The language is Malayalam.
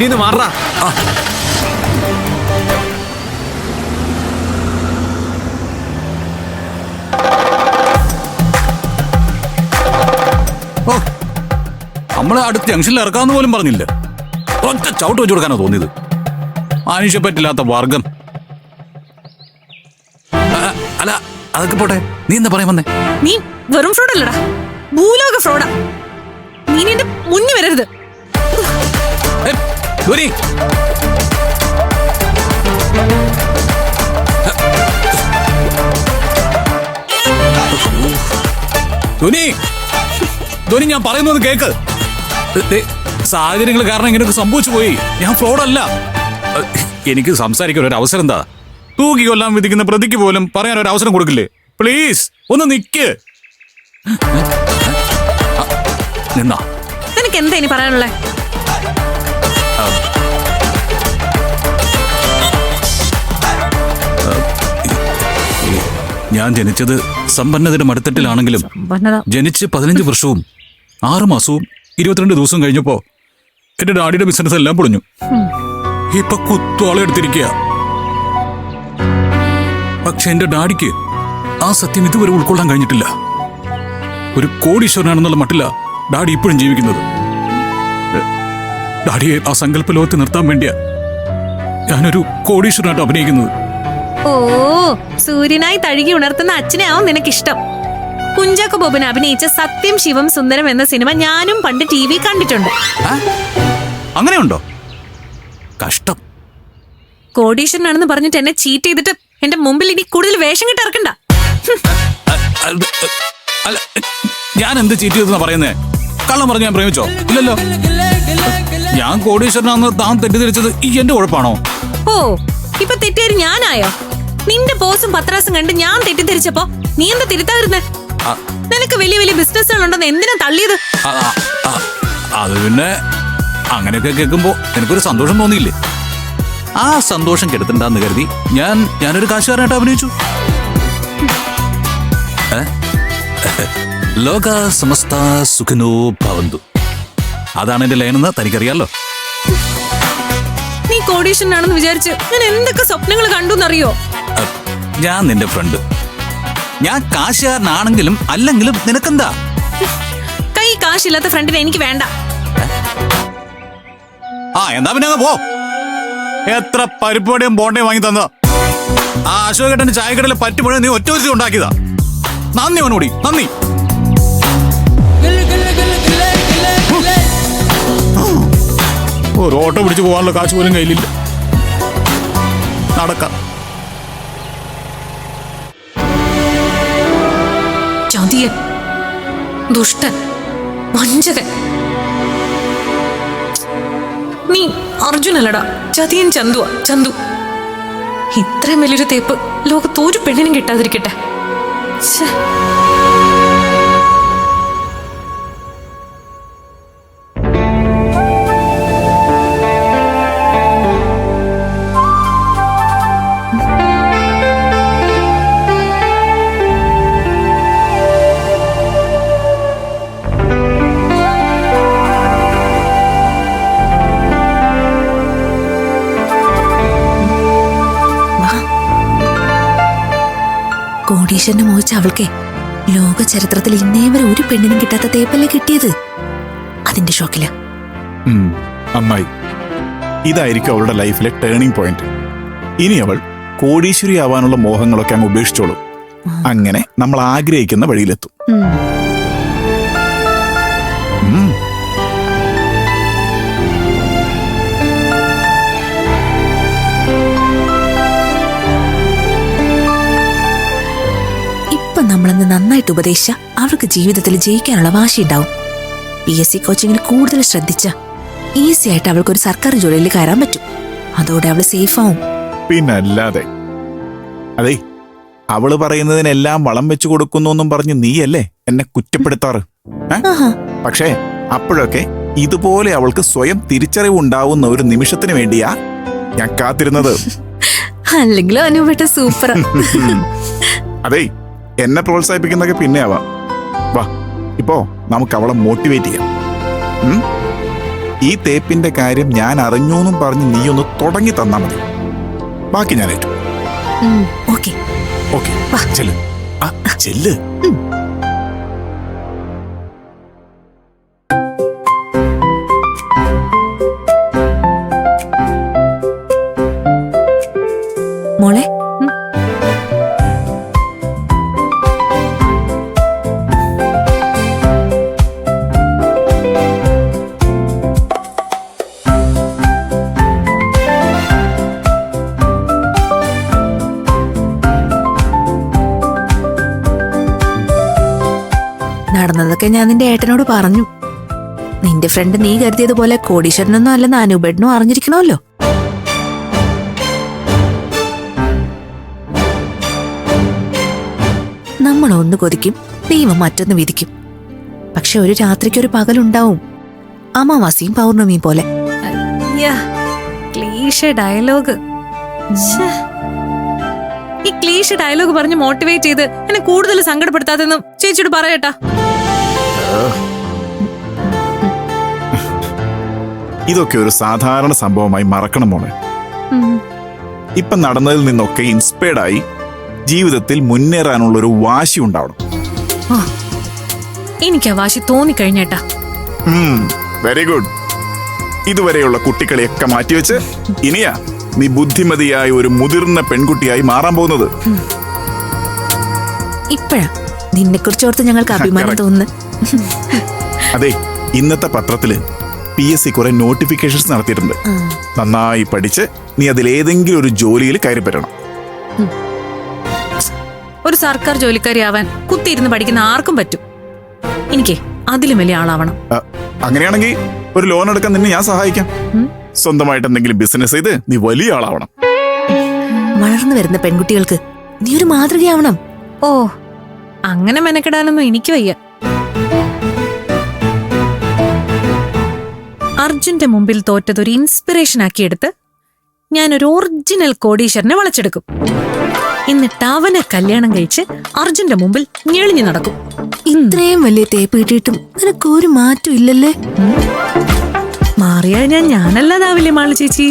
ഇന്ന് മാറാ. ഓ, നമ്മളെ അടുത്ത് ജംഗ്ഷനിൽ ഇറക്കാന്ന് പോലും പറഞ്ഞില്ല. ഒറ്റ ചവിട്ട് വെച്ചു കൊടുക്കാനോ തോന്നിയത്. മനുഷ്യ പറ്റില്ലാത്ത വർഗം. അല്ല, അതൊക്കെ പോട്ടെ. നീ എന്താ പറയാൻ വന്നേ? നീ വെറും ഫ്രോഡ് അല്ലടാ, ഭൂലോക ഫ്രോഡാ. നീ എന്റെ മുന്നിൽ വരരുത്. ധോനി, ഞാൻ പറയുന്നത് കേക്ക്. സാഹചര്യങ്ങൾ കാരണം ഇങ്ങനെയൊക്കെ സംഭവിച്ചു പോയി. ഞാൻ ഫ്രോഡല്ല. എനിക്ക് സംസാരിക്കാൻ ഒരു അവസരം എന്താ? തൂക്കി കൊല്ലാൻ വിധിക്കുന്ന പ്രതിക്ക് പോലും പറയാൻ ഒരു അവസരം കൊടുക്കില്ലേ? പ്ലീസ് ഒന്ന് നിക്ക്. നിന്നാ നിനക്ക് എന്താ ഇനി പറയാനുള്ളേ? ഞാൻ ജനിച്ചത് സമ്പന്നതയുടെ മടുത്തട്ടിലാണെങ്കിലും ജനിച്ച് 15 വർഷവും 6 മാസവും 22 ദിവസവും കഴിഞ്ഞപ്പോ എന്റെ ഡാഡിയുടെ ബിസിനസ് എല്ലാം പൊളിഞ്ഞു. ഇപ്പൊ കുത്തോളം എടുത്തിരിക്കുക. പക്ഷെ എന്റെ ഡാഡിക്ക് ആ സത്യം ഇതുവരെ ഉൾക്കൊള്ളാൻ കഴിഞ്ഞിട്ടില്ല. ഒരു കോടീശ്വരനാണെന്നുള്ള മട്ടില്ല ഡാഡി ഇപ്പോഴും ജീവിക്കുന്നത്. ഡാഡിയെ ആ സങ്കല്പ ലോകത്ത് നിർത്താൻ വേണ്ടിയാ ഞാനൊരു കോടീശ്വരനായിട്ട് അഭിനയിക്കുന്നത്. ഓ, സൂര്യനായി തഴുകി ഉണർത്തുന്ന അച്ഛനെ ആവും നിനക്കിഷ്ടം. കുഞ്ചാക്കോ ബോബൻ അഭിനയിച്ച സത്യം ശിവം സുന്ദരം എന്ന സിനിമ ഞാനും പണ്ട് TV കണ്ടിട്ടുണ്ട്. അങ്ങനെയുണ്ടോ? കഷ്ടം. കോടീശ്വരനാണെന്ന് പറഞ്ഞിട്ട് എന്നെ ചീറ്റ് ചെയ്തിട്ട് എന്റെ മുമ്പിൽ ഇനി കൂടുതൽ വേഷം കിട്ടി ഇറക്കണ്ട. അല്ല, ഞാൻ എന്ത് ചീറ്റ് ചെയ്തെന്നാ പറയുന്നേ? കള്ളം പറഞ്ഞ് ഞാൻ പ്രേമിച്ചോ? ഇല്ലല്ലോ. ഞാൻ കോടീശ്വരനാണെന്ന് താൻ തെറ്റിദ്ധരിച്ചത് എന്റെ കുഴപ്പമാണോ? ഓ, ഇപ്പൊ തെറ്റേരി ഞാനായോ? നിന്റെ പോസും പത്രാസും കണ്ട് ഞാൻ തെറ്റിദ്ധരിച്ചപ്പോ നീ എന്താ തിരുത്താതിരുന്നേ? നിനക്ക് വലിയ വലിയ ബിസിനസ്സുകൾ ഉണ്ടെന്ന് എന്തിനാ തള്ളിയത്? അത് പിന്നെ അങ്ങനെയൊക്കെ കേൾക്കുമ്പോ എനിക്കൊരു സന്തോഷം തോന്നിയില്ലേ? ആ സന്തോഷം കെടുത്തണ്ടെന്ന് കരുതി ഞാനൊരു കാശുകാരനായിട്ട് അഭിനയിച്ചു. ലോക സമസ്ത സുഖിനോ ഭവന്തു, അതാണ് എന്റെ ലൈനെന്ന് തനിക്കറിയാലോ. നീ കോടീശ്വരനാണെന്ന് വിചാരിച്ച് ഞാൻ എന്തൊക്കെ സ്വപ്നങ്ങൾ കണ്ടുന്നറിയോ? ഞാൻ നിന്റെ ഫ്രണ്ട്. ഞാൻ കാശുകാരനാണെങ്കിലും അല്ലെങ്കിലും നിനക്കെന്താ? കൈ കാശില്ലാത്ത ഫ്രണ്ടിനെ എനിക്ക് വേണ്ട. എന്നാ പിന്നെ അങ്ങ് പോ. എത്ര പരിപ്പുവടയും ബോണ്ടയും വാങ്ങി തന്ന ആ അശോകേട്ടന്റെ ചായക്കടയിലെ പറ്റുമ്പോഴേ നീ ഒറ്റ ദിവസം ഉണ്ടാക്കിയതാ. നന്ദി അവനോടി, നന്ദി. ഒരു ഓട്ടോ പിടിച്ചു പോകാനുള്ള കാശ് പോലും കയ്യിലില്ല. നടക്കാം. ചതിയൻ, ദുഷ്ടൻ, വഞ്ചകൻ. നീ അർജുനല്ലടാ, ചതിയൻ ചന്തുവാ, ചന്തു. ഇത്രയും വലിയൊരു തേപ്പ് ലോകത്ത് ഒരു പെണ്ണിനും കിട്ടാതിരിക്കട്ടെ. കോടീശ്വരനെ മോഹിച്ച അവൾക്ക് ലോക ചരിത്രത്തിൽ ഇന്നേ വരെ ഒരു പെണ്ണിനും കിട്ടാത്ത തേപ്പല്ലേ കിട്ടിയത്. അതിന്റെ ഷോക്കില. അമ്മായി, ഇതായിരിക്കും അവളുടെ ലൈഫിലെ ടേണിംഗ് പോയിന്റ്. ഇനി അവൾ കോടീശ്വരി ആവാനുള്ള മോഹങ്ങളൊക്കെ അങ്ങ് ഉപേക്ഷിച്ചോളും. അങ്ങനെ നമ്മൾ ആഗ്രഹിക്കുന്ന വഴിയിലെത്തും. നമ്മളെന്ന് നന്നായിട്ട് ഉപദേശിച്ച അവൾക്ക് ജീവിതത്തിൽ ജയിക്കാനുള്ള വാശിയുണ്ടാവും. PSC കോച്ചിങ്ങിന് കൂടുതൽ ശ്രദ്ധിച്ച ഈസി ആയിട്ട് അവൾക്ക് ഒരു സർക്കാർ ജോലിയിൽ കയറാൻ പറ്റും. അതോടെ അവള് സേഫ് ആവും. പിന്നല്ലാതെ. അതെ, അവള് പറയുന്നതിനെല്ലാം വളം വെച്ചു കൊടുക്കുന്നു എന്നും പറഞ്ഞ് നീയല്ലേ എന്നെ കുറ്റപ്പെടുത്താറ്. പക്ഷേ അപ്പോഴൊക്കെ ഇതുപോലെ അവൾക്ക് സ്വയം തിരിച്ചറിവ് ഉണ്ടാവുന്ന ഒരു നിമിഷത്തിന് വേണ്ടിയാ ഞാൻ കാത്തിരുന്നത്. അല്ലെങ്കിലും അനുപേട്ട സൂപ്പർ. അതെ, എന്നെ പ്രോത്സാഹിപ്പിക്കുന്നതൊക്കെ പിന്നെ ആവാം. വാ, ഇപ്പോ നമുക്ക് അവളെ മോട്ടിവേറ്റ് ചെയ്യാം. ഈ തേപ്പിന്റെ കാര്യം ഞാൻ അറിഞ്ഞൂന്നും പറഞ്ഞ് നീ ഒന്ന് തുടങ്ങി തന്നാ മതി. ബാക്കി ഞാൻ ഏറ്റു. ഓക്കെ. ഓക്കെ, ചെല്ല്. ആ, ചെല്ല്. മോളെ, നടന്നതൊക്കെ ഞാൻ നിന്റെ ഏട്ടനോട് പറഞ്ഞു. നിന്റെ ഫ്രണ്ട് നീ കരുതിയതുപോലെ കോടീശ്വരനൊന്നും അല്ലെന്ന് അനുപേട്ടനും അറിഞ്ഞിരിക്കണമല്ലോ. നമ്മളൊന്ന് കൊതിക്കും, ദൈവം മറ്റൊന്ന് വിധിക്കും. പക്ഷെ ഒരു രാത്രിക്കൊരു പകലുണ്ടാവും, അമാവാസിയും പൗർണമിയും പോലെ. Cliche dialogue. ഈ ക്ലീഷ ഡയലോഗ് പറഞ്ഞ് മോട്ടിവേറ്റ് ചെയ്ത് എന്നെ കൂടുതൽ സങ്കടപ്പെടുത്താതെന്നും ചേച്ചിയോട് പറയട്ടാ. ഇതൊക്കെ ഒരു സാധാരണ സംഭവമായി മറക്കണം മോളെ. ഇപ്പൊ നടന്നതിൽ നിന്നൊക്കെ ഇൻസ്പയർഡായി ജീവിതത്തിൽ മുന്നേറാനുള്ളൊരു വാശി ഉണ്ടാവണം. എനിക്ക് ആ വാശി തോന്നിക്കഴിഞ്ഞേട്ടാ. Very good. ഇതുവരെയുള്ള കുട്ടികളെയൊക്കെ മാറ്റിവെച്ച് ഇനിയാ നീ ബുദ്ധിമതിയായ ഒരു മുതിർന്ന പെൺകുട്ടിയായി മാറാൻ പോകുന്നത്. ഇപ്പഴാ നിന്നെ കുറിച്ചോർത്ത് ഞങ്ങൾക്ക് അഭിമാനം തോന്നുന്നു. അതെ, ഇന്നത്തെ പത്രത്തില് PSC കുറെ നോട്ടിഫിക്കേഷൻസ് നടത്തിയിട്ടുണ്ട്. നന്നായി പഠിച്ച് നീ അതിലേതെങ്കിലും ഒരു ജോലിയിൽ കയറി പറ്റണം. ഒരു സർക്കാർ ജോലിക്കാരിയാവാൻ കുത്തിയിരുന്ന് പഠിക്കുന്ന ആർക്കും പറ്റും. എനിക്ക് അതിലും വലിയ ആളാവണം. അങ്ങനെയാണെങ്കിൽ ഒരു ലോൺ എടുക്കാൻ നിന്നെ ഞാൻ സഹായിക്കാം. സ്വന്തമായിട്ട് എന്തെങ്കിലും ബിസിനസ് ചെയ്ത് നീ വലിയ ആളാവണം. വളർന്നു വരുന്ന പെൺകുട്ടികൾക്ക് നീ ഒരു മാതൃകയാവണം. ഓ, അങ്ങനെ മെനക്കെടാനൊന്നും എനിക്ക് വയ്യ. അർജുന്റെ മുമ്പിൽ തോറ്റതൊരു ഇൻസ്പിറേഷൻ ആക്കിയെടുത്ത് ഞാനൊരു ഒറിജിനൽ കോടീശ്വരനെ വളച്ചെടുക്കും. എന്നിട്ട് അവനെ കല്യാണം കഴിച്ച് അർജുന്റെ മുമ്പിൽ ഞെളിഞ്ഞു നടക്കും. ഇത്രയും വലിയ തേപ്പ് കിട്ടിയിട്ടും നിനക്ക് ഒരു മാറ്റം ഇല്ലല്ലേ? മാറിയാൽ ഞാനല്ലാതാവില്ലേ മാളു ചേച്ചി?